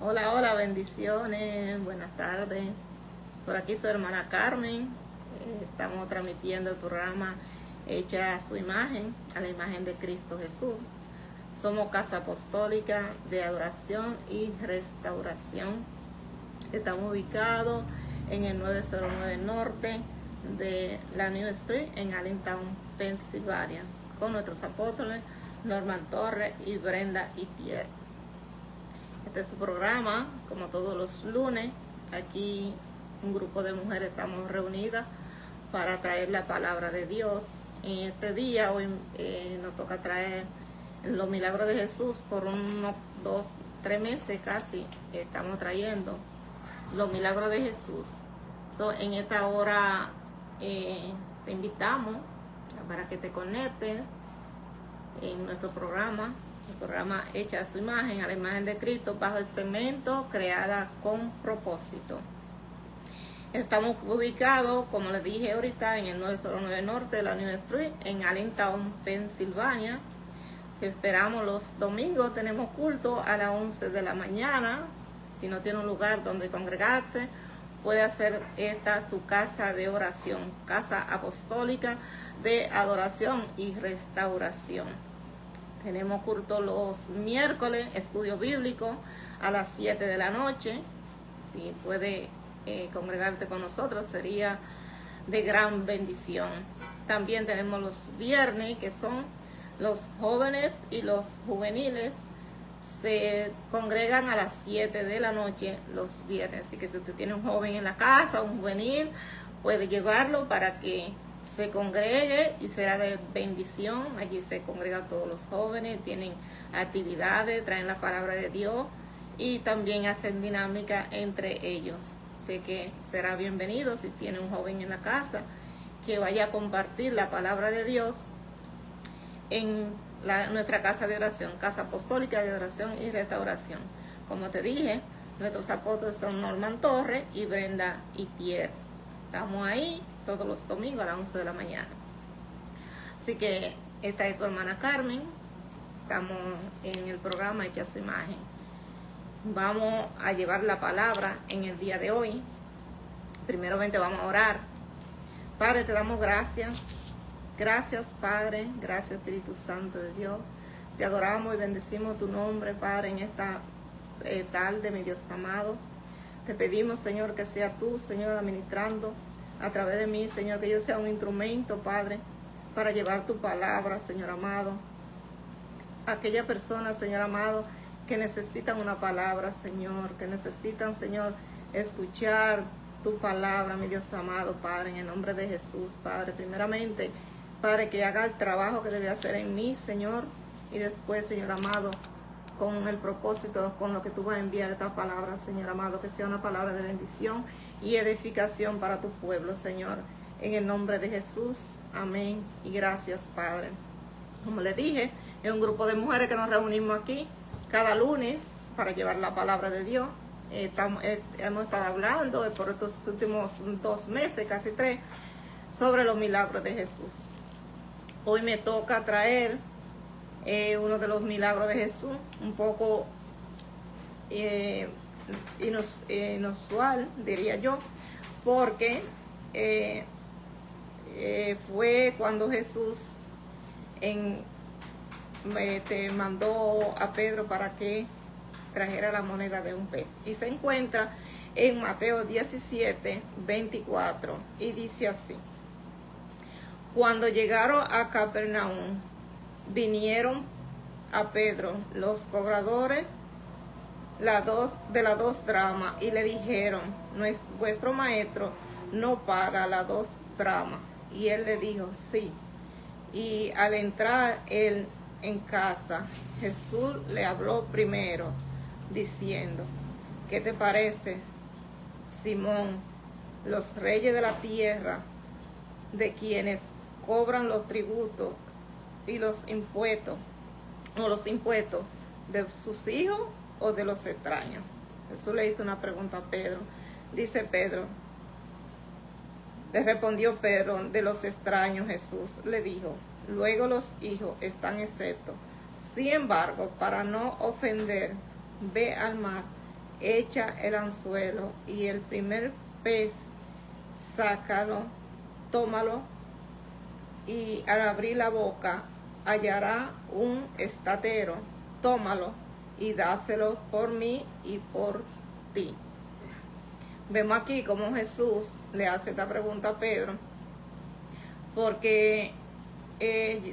Hola, hola, bendiciones, buenas tardes. Por aquí su hermana Carmen. Estamos transmitiendo el programa Hecha a su imagen, a la imagen de Cristo Jesús. Somos Casa Apostólica de Adoración y Restauración. Estamos ubicados en el 909 Norte de la New Street en Allentown, Pensilvania, con nuestros apóstoles Norman Torres y Brenda Itier. Este es su programa, como todos los lunes. Aquí un grupo de mujeres estamos reunidas para traer la palabra de Dios. En este día, hoy nos toca traer los milagros de Jesús. Por unos 2-3 meses casi estamos trayendo los milagros de Jesús. En esta hora te invitamos para que te conectes en nuestro programa. El programa Hecha a su imagen, a la imagen de Cristo, bajo el cemento, creada con propósito. Estamos ubicados, como les dije ahorita, en el 909 Norte de la New Street, en Allentown, Pensilvania. Te esperamos los domingos, tenemos culto a las 11 de la mañana. Si no tienes un lugar donde congregarte, puedes hacer esta tu casa de oración, casa apostólica de adoración y restauración. Tenemos culto los miércoles, estudio bíblico a las 7 de la noche. Si puede congregarte con nosotros, sería de gran bendición. También tenemos los viernes, que son los jóvenes y los juveniles. Se congregan a las 7 de la noche los viernes. Así que si usted tiene un joven en la casa, un juvenil, puede llevarlo para que se congregue y será de bendición. Allí se congregan todos los jóvenes, tienen actividades, traen la palabra de Dios y también hacen dinámica entre ellos. Sé que será bienvenido si tiene un joven en la casa que vaya a compartir la palabra de Dios en nuestra casa de oración, Casa Apostólica de Oración y Restauración. Como te dije, nuestros apóstoles son Norman Torres y Brenda Itier. Estamos ahí todos los domingos a las 11 de la mañana. Así que esta es tu hermana Carmen. Estamos en el programa Hecha a su imagen. Vamos a llevar la palabra en el día de hoy. Primeramente vamos a orar. Padre, te damos gracias. Gracias, Padre. Gracias, Espíritu Santo de Dios. Te adoramos y bendecimos tu nombre, Padre, en esta tarde, mi Dios amado. Te pedimos, Señor, que sea tú, Señor, administrando a través de mí, Señor, que yo sea un instrumento, Padre, para llevar tu palabra, Señor amado. Aquella persona, Señor amado, que necesitan una palabra, Señor, que necesitan, Señor, escuchar tu palabra, mi Dios amado, Padre, en el nombre de Jesús, Padre. Primeramente, Padre, que haga el trabajo que debe hacer en mí, Señor, y después, Señor amado, con el propósito, con lo que tú vas a enviar esta palabra, Señor amado, que sea una palabra de bendición y edificación para tu pueblo, Señor, en el nombre de Jesús. Amén y gracias, Padre. Como les dije, es un grupo de mujeres que nos reunimos aquí cada lunes para llevar la palabra de Dios. Hemos estado hablando por estos últimos 2 meses, casi 3, sobre los milagros de Jesús. Hoy me toca traer uno de los milagros de Jesús, un poco inusual, diría yo, porque fue cuando Jesús te mandó a Pedro para que trajera la moneda de un pez. Y se encuentra en Mateo 17, 24, y dice así: cuando llegaron a Capernaum, vinieron a Pedro los cobradores de las 2 dracmas y le dijeron: vuestro maestro no paga las 2 dracmas. Y él le dijo: sí. Y al entrar él en casa, Jesús le habló primero diciendo: ¿qué te parece, Simón? Los reyes de la tierra, de quienes cobran los tributos y los impuestos, o los impuestos, de sus hijos o de los extraños. Jesús le hizo una pregunta a Pedro. Dice Pedro, le respondió Pedro: de los extraños. Jesús le dijo: luego los hijos están exceptos. Sin embargo, para no ofender, ve al mar echa el anzuelo y el primer pez sácalo, tómalo, y al abrir la boca hallará un estatero, tómalo y dáselo por mí y por ti. Vemos aquí cómo Jesús le hace esta pregunta a Pedro, porque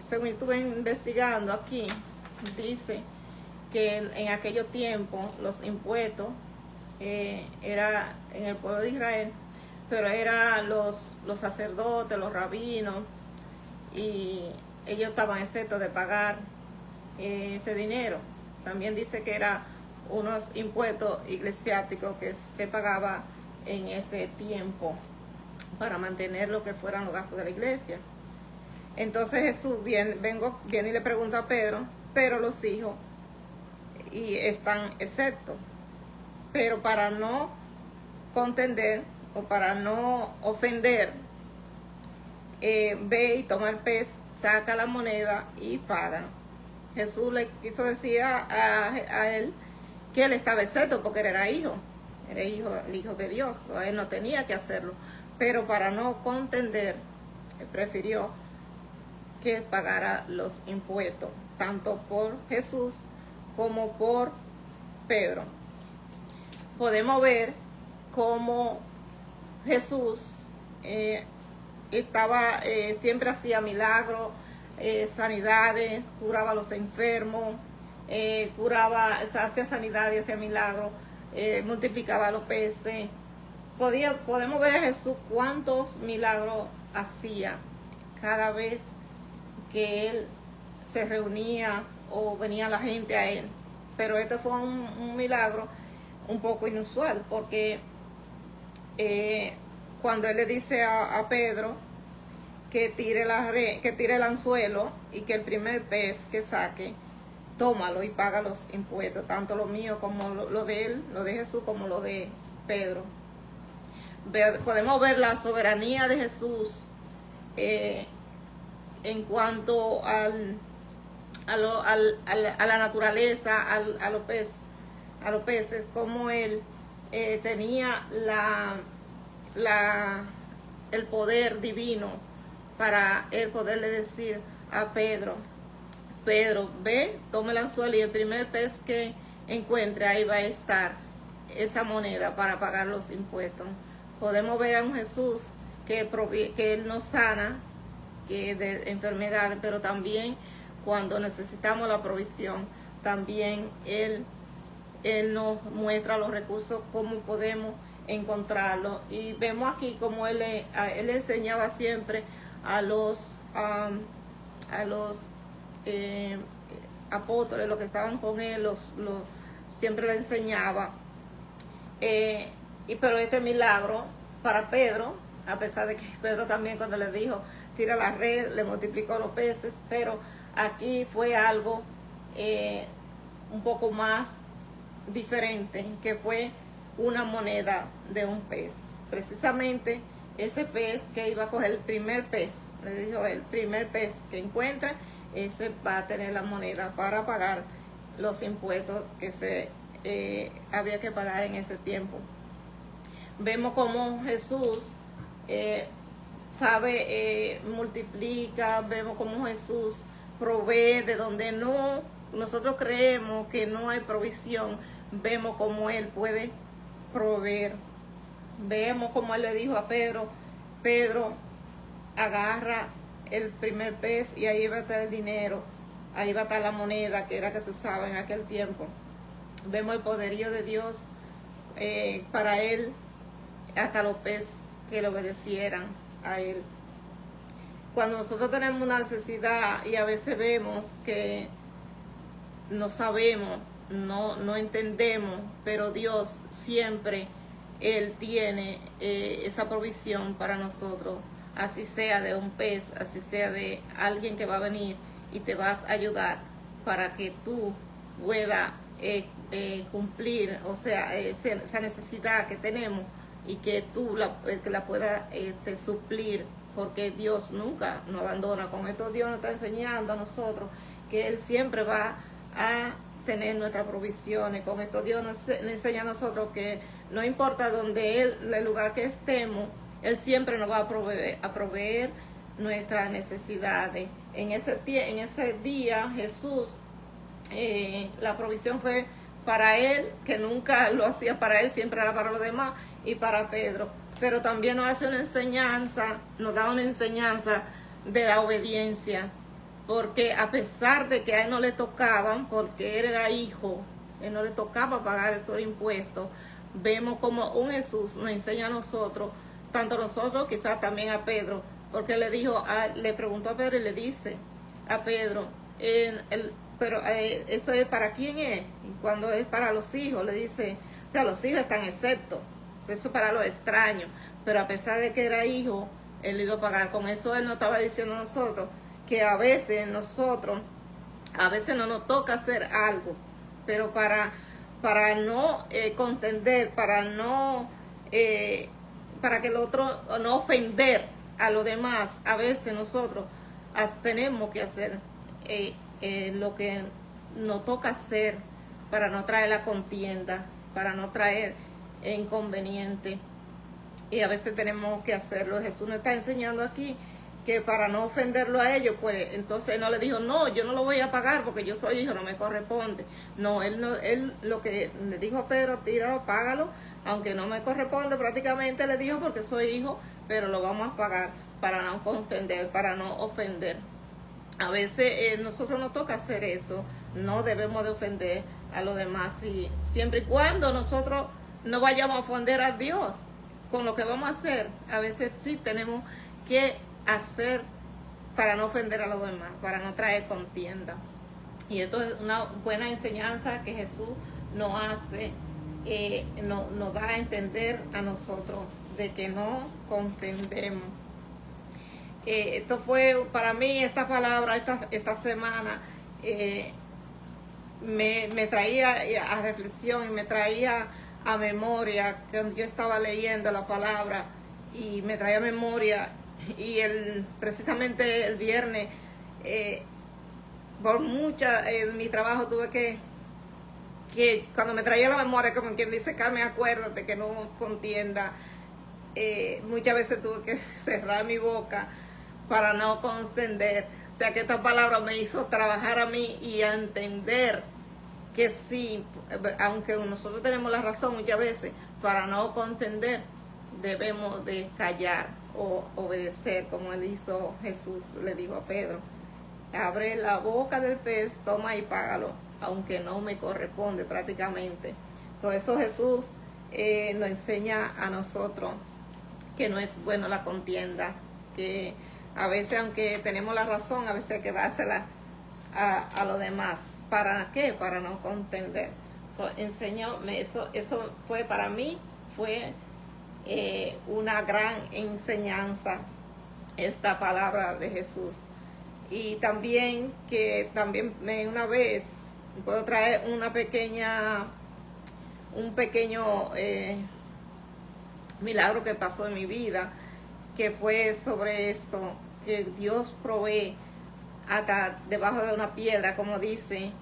según estuve investigando aquí, dice que en aquellos tiempos los impuestos era en el pueblo de Israel, pero eran los sacerdotes, los rabinos, y ellos estaban exentos de pagar ese dinero. También dice que eran unos impuestos eclesiásticos que se pagaba en ese tiempo para mantener lo que fueran los gastos de la iglesia. Entonces Jesús viene y le pregunta a Pedro, pero los hijos y están exceptos. Pero para no contender o para no ofender, ve y toma el pez, saca la moneda y paga. Jesús le quiso decir a él que él estaba excepto porque él era hijo, el hijo de Dios, o él no tenía que hacerlo, pero para no contender, él prefirió que pagara los impuestos, tanto por Jesús como por Pedro. Podemos ver cómo Jesús siempre hacía milagros, sanidades, curaba a los enfermos, hacía sanidades, hacía milagros, multiplicaba los peces. Podemos ver a Jesús cuántos milagros hacía cada vez que él se reunía o venía la gente a él. Pero este fue un milagro un poco inusual, porque cuando él le dice a Pedro que tire el anzuelo y que el primer pez que saque, tómalo y paga los impuestos, tanto lo mío como lo de él, lo de Jesús, como lo de Pedro. Podemos ver la soberanía de Jesús en cuanto a la naturaleza, a los peces, como él tenía el poder divino para él poderle decir a Pedro, ve, toma el anzuelo y el primer pez que encuentre, ahí va a estar esa moneda para pagar los impuestos. Podemos ver a un Jesús que él nos sana de enfermedades, pero también cuando necesitamos la provisión, también él nos muestra los recursos, cómo podemos encontrarlos. Y vemos aquí como él enseñaba siempre a los apóstoles, los que estaban con él, siempre le enseñaba. Pero este milagro para Pedro, a pesar de que Pedro también, cuando le dijo tira la red, le multiplicó los peces, pero aquí fue algo un poco más diferente, que fue una moneda de un pez. Precisamente ese pez que iba a coger, el primer pez, le dijo, el primer pez que encuentra, ese va a tener la moneda para pagar los impuestos que había que pagar en ese tiempo. Vemos cómo Jesús multiplica, vemos cómo Jesús provee de donde nosotros creemos que no hay provisión, vemos cómo Él puede proveer. Vemos como Él le dijo a Pedro, agarra el primer pez y ahí va a estar el dinero, ahí va a estar la moneda que era que se usaba en aquel tiempo. Vemos el poderío de Dios para Él, hasta los peces que le obedecieran a Él. Cuando nosotros tenemos una necesidad y a veces vemos que no sabemos, no entendemos, pero Dios siempre, Él tiene esa provisión para nosotros, así sea de un pez, así sea de alguien que va a venir y te vas a ayudar para que tú puedas cumplir, o sea, esa necesidad que tenemos, y que tú la puedas suplir, porque Dios nunca nos abandona. Con esto Dios nos está enseñando a nosotros que Él siempre va a tener nuestras provisiones. Con esto Dios nos enseña a nosotros que no importa donde el lugar que estemos, Él siempre nos va a proveer nuestras necesidades. En ese día Jesús, la provisión fue para Él, que nunca lo hacía para Él, siempre era para los demás, y para Pedro. Pero también nos hace una enseñanza, nos da una enseñanza de la obediencia, porque a pesar de que a Él no le tocaban, porque Él era hijo, Él no le tocaba pagar esos impuestos, vemos como un Jesús nos enseña a nosotros, tanto a nosotros, quizás también a Pedro, porque le preguntó a Pedro y le dice a Pedro, pero eso es para quién es, y cuando es para los hijos, le dice, o sea, los hijos están exceptos, eso es para los extraños, pero a pesar de que era hijo, Él lo iba a pagar. Con eso Él nos estaba diciendo a nosotros que a veces no nos toca hacer algo, pero para no contender, para que el otro, no ofender a los demás, a veces nosotros tenemos que hacer lo que nos toca hacer para no traer la contienda, para no traer inconveniente, y a veces tenemos que hacerlo. Jesús nos está enseñando aquí que para no ofenderlo a ellos, pues entonces no le dijo, no, yo no lo voy a pagar porque yo soy hijo, no me corresponde. No, él lo que le dijo a Pedro, tíralo, págalo, aunque no me corresponde, prácticamente le dijo, porque soy hijo, pero lo vamos a pagar para no contender, para no ofender. A veces nosotros nos toca hacer eso, no debemos de ofender a los demás, y siempre y cuando nosotros no vayamos a ofender a Dios con lo que vamos a hacer. A veces sí tenemos que hacer para no ofender a los demás, para no traer contienda. Y esto es una buena enseñanza que Jesús nos hace, nos da a entender a nosotros de que no contendemos. Esto fue para mí, esta palabra, esta semana, me traía a reflexión y me traía a memoria, que yo estaba leyendo la palabra y me traía a memoria, y precisamente el viernes, por mi trabajo tuve que cuando me traía la memoria, como quien dice, Carmen, acuérdate que no contienda, muchas veces tuve que cerrar mi boca para no contender. O sea que esta palabra me hizo trabajar a mí y a entender que sí, aunque nosotros tenemos la razón muchas veces, para no contender debemos de callar o obedecer, como él hizo. Jesús le dijo a Pedro, abre la boca del pez, toma y págalo, aunque no me corresponde, prácticamente. Todo eso Jesús nos enseña a nosotros que no es bueno la contienda, que a veces, aunque tenemos la razón, a veces hay que dársela a los demás. ¿Para qué? Para no contender. Eso fue para mí, fue una gran enseñanza, esta palabra de Jesús. Y también una vez puedo traer un pequeño milagro que pasó en mi vida, que fue sobre esto, que Dios provee hasta debajo de una piedra, como dice,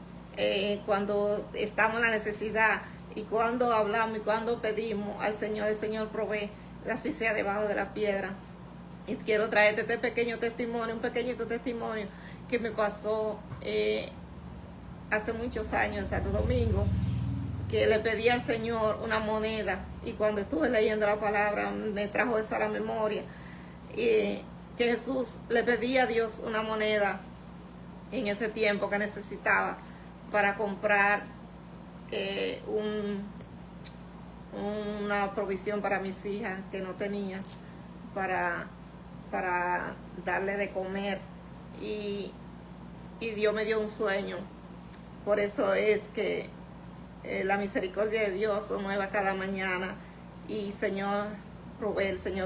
cuando estamos en la necesidad, y cuando hablamos y cuando pedimos al Señor, el Señor provee, así sea debajo de la piedra. Y quiero traerte este pequeño testimonio, un pequeñito testimonio que me pasó hace muchos años en Santo Domingo, que le pedí al Señor una moneda, y cuando estuve leyendo la palabra me trajo esa a la memoria, que Jesús le pedía a Dios una moneda en ese tiempo que necesitaba para comprar una provisión para mis hijas que no tenía, para darle de comer, y Dios me dio un sueño. Por eso es que la misericordia de Dios se nueva cada mañana, y el Señor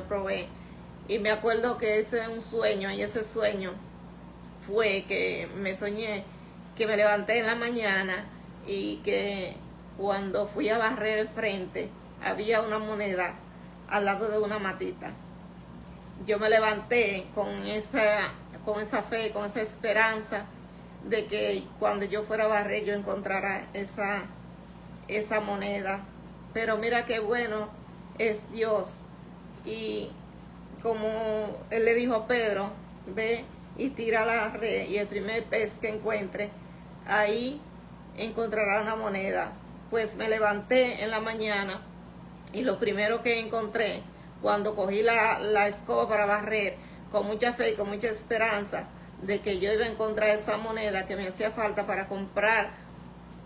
provee. Y me acuerdo que ese es un sueño, y ese sueño fue que me soñé que me levanté en la mañana, y que cuando fui a barrer el frente había una moneda al lado de una matita. Yo me levanté con esa fe, con esa esperanza de que cuando yo fuera a barrer yo encontrara esa moneda. Pero mira qué bueno es Dios. Y como él le dijo a Pedro, ve y tira la red y el primer pez que encuentre, ahí encontrará una moneda. Pues me levanté en la mañana y lo primero que encontré cuando cogí la escoba para barrer, con mucha fe y con mucha esperanza de que yo iba a encontrar esa moneda que me hacía falta para comprar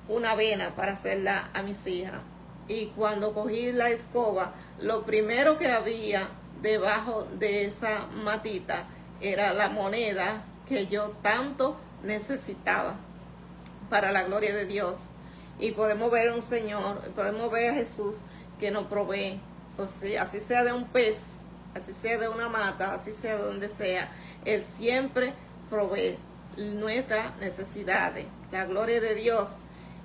una avena para hacerla a mis hijas. Y cuando cogí la escoba, lo primero que había debajo de esa matita era la moneda que yo tanto necesitaba para la gloria de Dios. Y podemos ver a un Señor, podemos ver a Jesús que nos provee, o sea, así sea de un pez, así sea de una mata, así sea de donde sea, Él siempre provee nuestras necesidades, la gloria de Dios.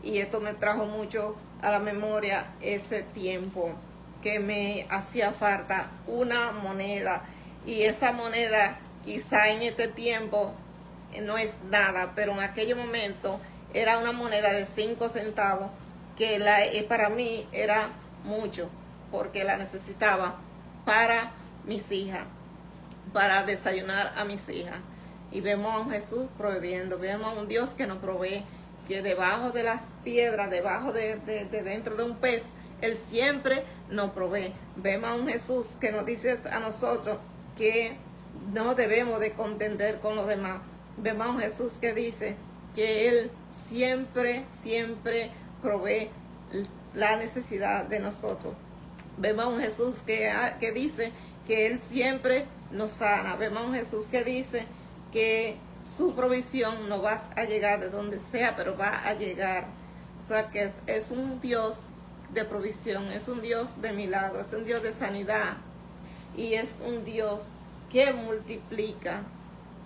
Y esto me trajo mucho a la memoria ese tiempo que me hacía falta una moneda, y esa moneda quizá en este tiempo no es nada, pero en aquel momento era una moneda de 5 centavos que para mí era mucho, porque la necesitaba para mis hijas, para desayunar a mis hijas. Y vemos a un Jesús proveyendo, vemos a un Dios que nos provee, que debajo de las piedras, debajo de dentro de un pez, Él siempre nos provee. Vemos a un Jesús que nos dice a nosotros que no debemos de contender con los demás. Vemos a un Jesús que dice que Él siempre provee la necesidad de nosotros. Vemos a un Jesús que dice que Él siempre nos sana. Vemos a un Jesús que dice que su provisión no va a llegar de donde sea, pero va a llegar. O sea que es un Dios de provisión, es un Dios de milagros, es un Dios de sanidad, y es un Dios que multiplica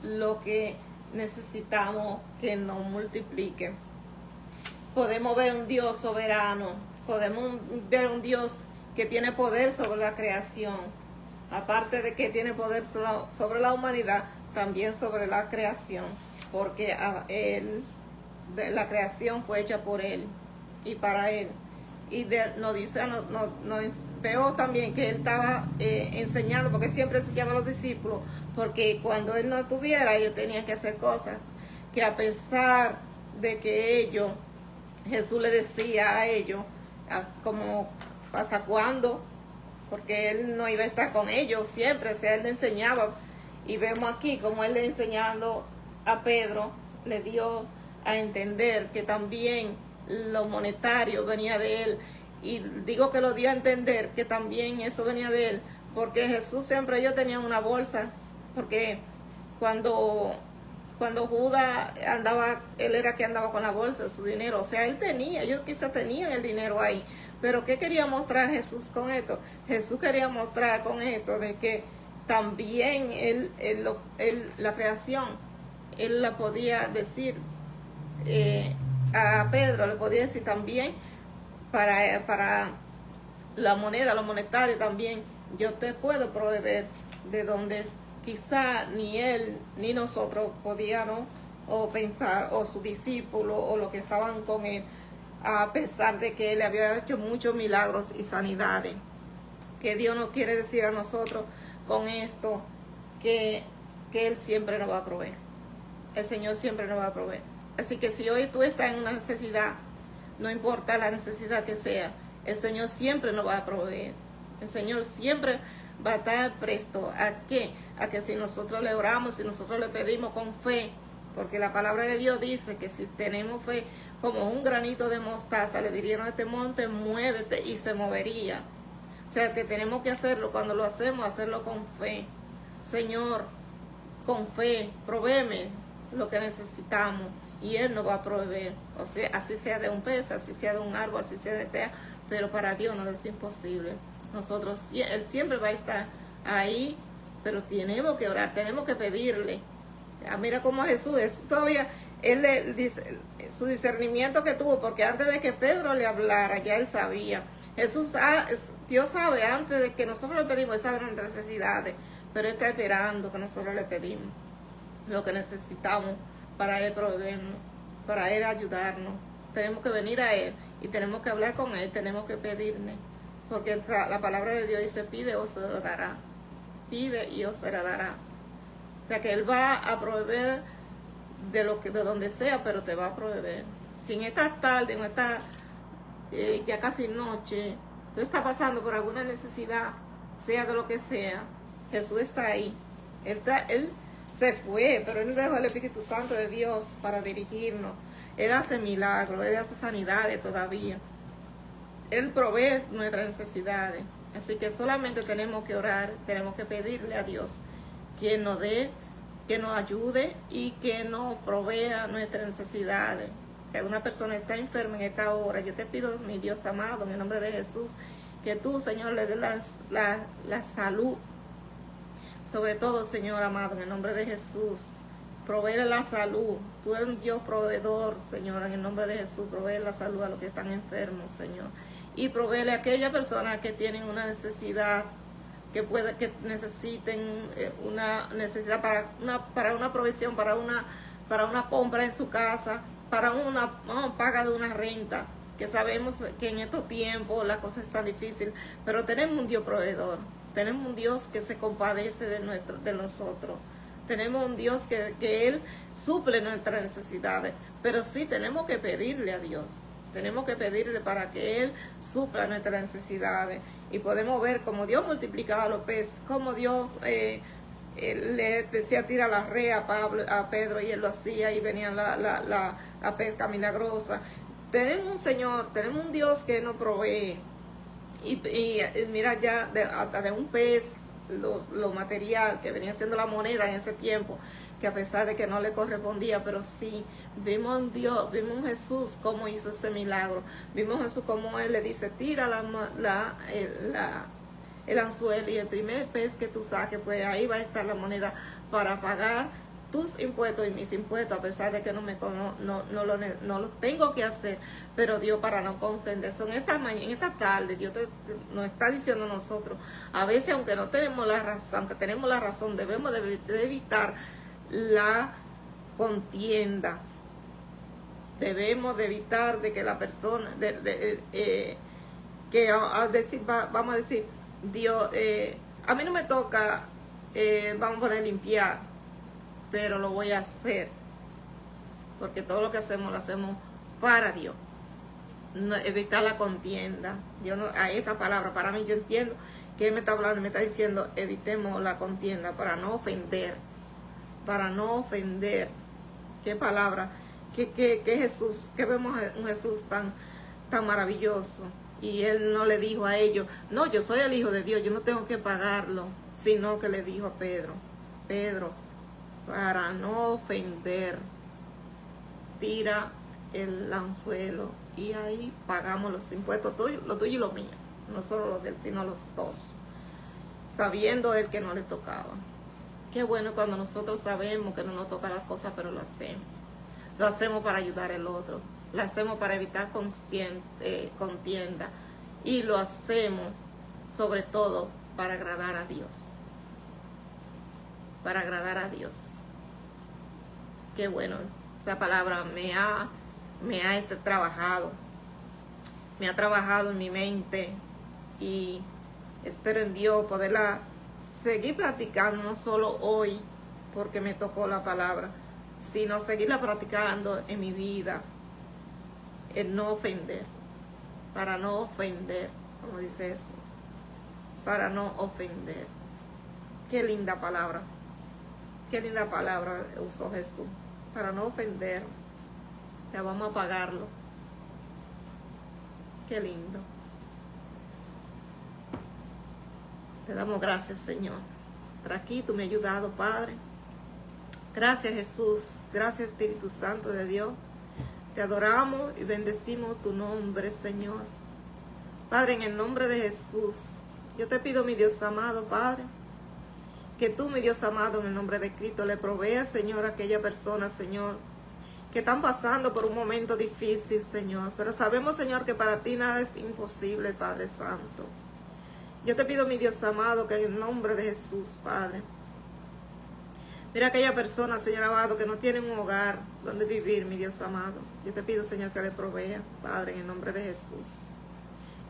lo que necesitamos que nos multiplique. Podemos ver un Dios soberano, podemos ver un Dios que tiene poder sobre la creación, aparte de que tiene poder sobre la humanidad, también sobre la creación, porque la creación fue hecha por Él y para Él. Y nos dice, veo también que Él estaba enseñando, porque siempre enseñaba a los discípulos, porque cuando Él no estuviera, ellos tenían que hacer cosas, que a pesar de que Jesús le decía a ellos, como hasta cuándo, porque Él no iba a estar con ellos siempre, o sea, Él le enseñaba. Y vemos aquí como Él le enseñando a Pedro, le dio a entender que también lo monetario venía de Él. Y digo que lo dio a entender que también eso venía de Él, porque Jesús siempre, ellos tenían una bolsa, porque cuando Judas andaba, él era que andaba con la bolsa, su dinero, o sea, él tenía, ellos quizás tenían el dinero ahí. Pero ¿qué quería mostrar Jesús con esto? Jesús quería mostrar con esto de que también la creación, Él la podía decir a Pedro, le podía decir también para la moneda, lo monetario también, yo te puedo proveer de donde quizá ni Él ni nosotros podíamos o pensar, o sus discípulos o los que estaban con Él, a pesar de que Él había hecho muchos milagros y sanidades. Que Dios nos quiere decir a nosotros con esto, que Él siempre nos va a proveer. El Señor siempre nos va a proveer. Así que si hoy tú estás en una necesidad, no importa la necesidad que sea, el Señor siempre nos va a proveer. El Señor siempre va a estar presto. ¿A qué? A que si nosotros le oramos, si nosotros le pedimos con fe, porque la palabra de Dios dice que si tenemos fe como un granito de mostaza, le dirían a este monte, muévete, y se movería. O sea, que tenemos que hacerlo, cuando lo hacemos, hacerlo con fe. Señor, con fe, provéeme lo que necesitamos, y Él nos va a proveer. O sea, así sea de un pez, así sea de un árbol, así sea, pero para Dios no es imposible. Nosotros, Él siempre va a estar ahí, pero tenemos que orar, tenemos que pedirle. Mira cómo Jesús todavía, Él le dice, su discernimiento que tuvo, porque antes de que Pedro le hablara, ya Él sabía. Dios sabe, antes de que nosotros le pedimos, Él sabe nuestras necesidades, pero Él está esperando que nosotros le pedimos lo que necesitamos para Él proveernos. para Él ayudarnos. Tenemos que venir a Él y tenemos que hablar con Él, tenemos que pedirle. Porque la palabra de Dios dice, pide o se lo dará. Pide y os será dará. O sea que Él va a proveer de donde sea, pero te va a proveer. Si en esta tarde, en esta ya casi noche, tú estás pasando por alguna necesidad, sea de lo que sea, Jesús está ahí. Él se fue, pero Él dejó el Espíritu Santo de Dios para dirigirnos. Él hace milagros, Él hace sanidades todavía. Él provee nuestras necesidades. Así que solamente tenemos que orar, tenemos que pedirle a Dios que nos dé, que nos ayude y que nos provea nuestras necesidades. Si alguna persona está enferma en esta hora, yo te pido, mi Dios amado, en el nombre de Jesús, que tú, Señor, le des la salud. Sobre todo, Señor amado, en el nombre de Jesús, proveer la salud. Tú eres un Dios proveedor, Señor, en el nombre de Jesús, proveer la salud a los que están enfermos, Señor. Y proveerle a aquellas personas que tienen una necesidad, que necesiten una necesidad para una provisión, para una compra en su casa, para una paga de una renta, que sabemos que en estos tiempos la cosa está difícil, pero tenemos un Dios proveedor, tenemos un Dios que se compadece de nosotros, tenemos un Dios que Él suple nuestras necesidades, pero sí tenemos que pedirle a Dios, tenemos que pedirle para que Él supla nuestras necesidades. Y podemos ver cómo Dios multiplicaba los peces, cómo Dios le decía tira la red a Pedro y él lo hacía y venía la pesca milagrosa. Tenemos un Señor, tenemos un Dios que nos provee. Y mira ya hasta de un pez, lo material que venía siendo la moneda en ese tiempo, que a pesar de que no le correspondía, pero sí, vimos en Dios, vimos en Jesús cómo hizo ese milagro, vimos en Jesús cómo Él le dice, tira el anzuelo y el primer pez que tú saques, pues ahí va a estar la moneda para pagar tus impuestos y mis impuestos, a pesar de que no lo tengo que hacer, pero Dios para no contender. En esta tarde Dios nos está diciendo a nosotros, a veces aunque no tenemos la razón, aunque tenemos la razón, debemos de evitar la contienda. Debemos de evitar de que la persona, que al decir, vamos a decir, Dios, a mí no me toca, vamos a poner limpiar, pero lo voy a hacer, porque todo lo que hacemos lo hacemos para Dios. No, evitar la contienda. Yo no, a esta palabra, para mí, yo entiendo que Él me está hablando, me está diciendo, evitemos la contienda para no ofender. Para no ofender. Qué palabra, que Jesús, que vemos un Jesús tan maravilloso. Y Él no le dijo a ellos, no, yo soy el Hijo de Dios, yo no tengo que pagarlo, sino que le dijo a Pedro, para no ofender, tira el anzuelo y ahí pagamos los impuestos, lo tuyo y lo mío, no solo los de Él, sino los dos, sabiendo Él que no le tocaba. Qué bueno cuando nosotros sabemos que no nos toca las cosas, pero lo hacemos para ayudar al otro, lo hacemos para evitar contienda y lo hacemos sobre todo para agradar a Dios, Qué bueno, esta palabra me ha trabajado en mi mente y espero en Dios poderla seguir practicando, no solo hoy porque me tocó la palabra, sino seguirla practicando en mi vida, el no ofender, para no ofender, como dice eso, para no ofender. Qué linda palabra usó Jesús, para no ofender. Ya vamos a pagarlo. Qué lindo. Te damos gracias, Señor. Por aquí tú me has ayudado, Padre. Gracias, Jesús. Gracias, Espíritu Santo de Dios. Te adoramos y bendecimos tu nombre, Señor. Padre, en el nombre de Jesús, yo te pido, mi Dios amado, Padre, que tú, mi Dios amado, en el nombre de Cristo, le proveas, Señor, a aquella persona, Señor, que están pasando por un momento difícil, Señor. Pero sabemos, Señor, que para ti nada es imposible, Padre Santo. Yo te pido, mi Dios amado, que en el nombre de Jesús, Padre, Mira aquella persona, Señor amado, que no tiene un hogar donde vivir, mi Dios amado. Yo te pido, Señor, que le provea, Padre, en el nombre de Jesús.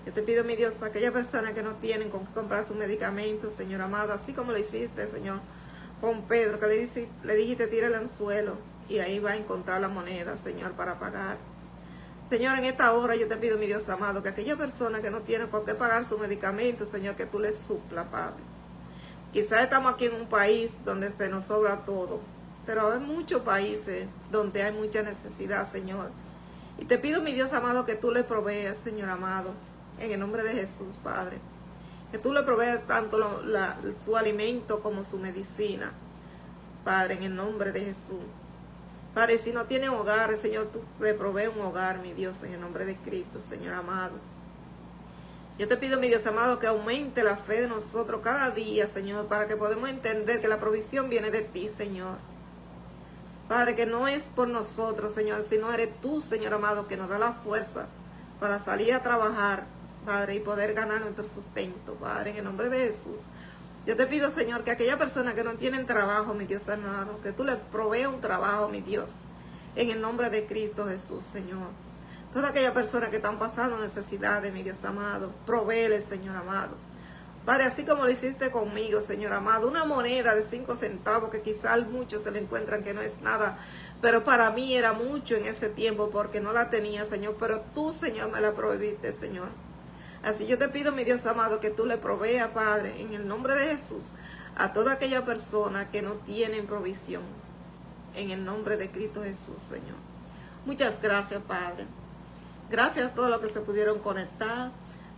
Yo te pido, mi Dios, a aquella persona que no tienen con qué comprar sus medicamentos, Señor amado, así como lo hiciste, Señor, con Pedro, que le dijiste, tira el anzuelo, y ahí va a encontrar la moneda, Señor, para pagar. Señor, en esta hora yo te pido, mi Dios amado, que aquella persona que no tiene con qué pagar sus medicamentos, Señor, que tú le supla, Padre. Quizás estamos aquí en un país donde se nos sobra todo, pero hay muchos países donde hay mucha necesidad, Señor. Y te pido, mi Dios amado, que tú le proveas, Señor amado, en el nombre de Jesús, Padre. Que tú le proveas tanto su alimento como su medicina, Padre, en el nombre de Jesús. Padre, si no tiene hogar, Señor, tú le provees un hogar, mi Dios, en el nombre de Cristo, Señor amado. Yo te pido, mi Dios amado, que aumente la fe de nosotros cada día, Señor, para que podamos entender que la provisión viene de ti, Señor. Padre, que no es por nosotros, Señor, sino eres tú, Señor amado, que nos da la fuerza para salir a trabajar, Padre, y poder ganar nuestro sustento, Padre, en el nombre de Jesús. Yo te pido, Señor, que aquella persona que no tienen trabajo, mi Dios amado, que tú le proveas un trabajo, mi Dios, en el nombre de Cristo Jesús, Señor. Toda aquella persona que están pasando necesidades, mi Dios amado, provéele, Señor amado. Padre, así como lo hiciste conmigo, Señor amado, una moneda de 5 centavos que quizás muchos se le encuentran que no es nada, pero para mí era mucho en ese tiempo porque no la tenía, Señor, pero tú, Señor, me la proveíste, Señor. Así yo te pido, mi Dios amado, que tú le proveas, Padre, en el nombre de Jesús, a toda aquella persona que no tiene provisión, en el nombre de Cristo Jesús, Señor. Muchas gracias, Padre. Gracias a todos los que se pudieron conectar,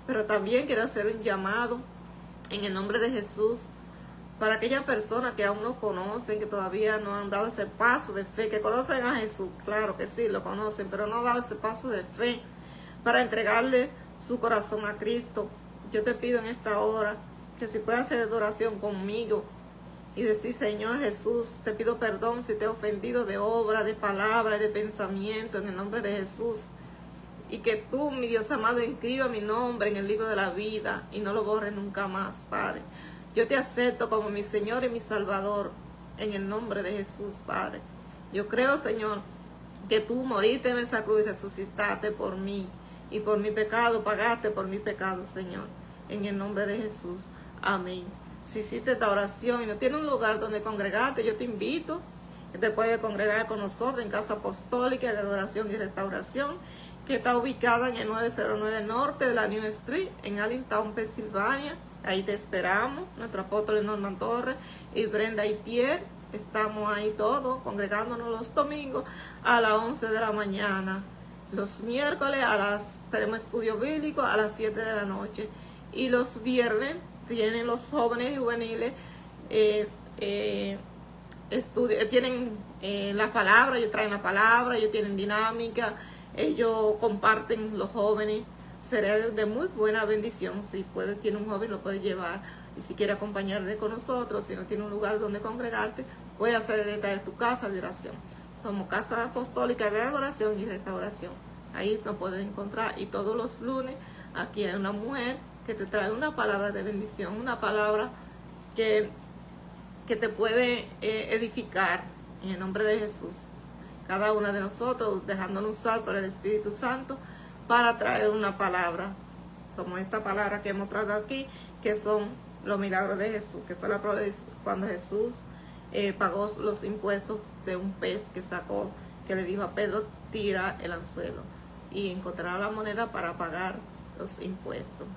pero también quiero hacer un llamado en el nombre de Jesús para aquellas personas que aún no conocen, que todavía no han dado ese paso de fe, que conocen a Jesús, claro que sí, lo conocen, pero no han dado ese paso de fe para entregarle su corazón a Cristo. Yo te pido en esta hora que si puedes hacer adoración conmigo y decir, Señor Jesús, te pido perdón si te he ofendido de obra, de palabra, de pensamiento, en el nombre de Jesús. Y que tú, mi Dios amado, inscriba mi nombre en el libro de la vida y no lo borres nunca más, Padre. Yo te acepto como mi Señor y mi Salvador en el nombre de Jesús, Padre. Yo creo, Señor, que tú moriste en esa cruz y resucitaste por mí. Y por mi pecado, pagaste por mi pecado, Señor. En el nombre de Jesús. Amén. Si hiciste esta oración y no tienes un lugar donde congregarte, yo te invito que te puedes congregar con nosotros en Casa Apostólica de Adoración y Restauración, que está ubicada en el 909 Norte de la New Street, en Allentown, Pensilvania. Ahí te esperamos, nuestro apóstol Norman Torres y Brenda Itier. Estamos ahí todos, congregándonos los domingos a las 11 de la mañana. Los miércoles tenemos estudio bíblico a las 7 de la noche. Y los viernes tienen los jóvenes y juveniles, tienen la palabra, ellos traen la palabra, ellos tienen dinámica. Ellos comparten, los jóvenes, será de muy buena bendición. Si tiene un joven, lo puede llevar. Y si quiere acompañarle con nosotros, si no tiene un lugar donde congregarte, puede hacer desde tu casa de oración. Somos Casa Apostólica de Adoración y Restauración. Ahí nos pueden encontrar. Y todos los lunes, aquí hay una mujer que te trae una palabra de bendición, una palabra que te puede edificar en el nombre de Jesús. Cada una de nosotros dejándonos usar por el Espíritu Santo para traer una palabra, como esta palabra que hemos traído aquí, que son los milagros de Jesús, que fue la prueba cuando Jesús pagó los impuestos de un pez que sacó, que le dijo a Pedro, tira el anzuelo y encontrará la moneda para pagar los impuestos.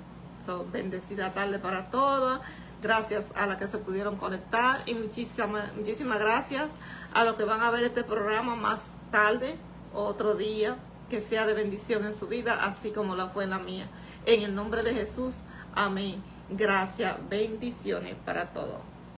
Bendecida tarde para todas. Gracias a las que se pudieron conectar y muchísimas gracias a los que van a ver este programa más tarde, otro día, que sea de bendición en su vida, así como la fue en la mía. En el nombre de Jesús, amén. Gracias, bendiciones para todos.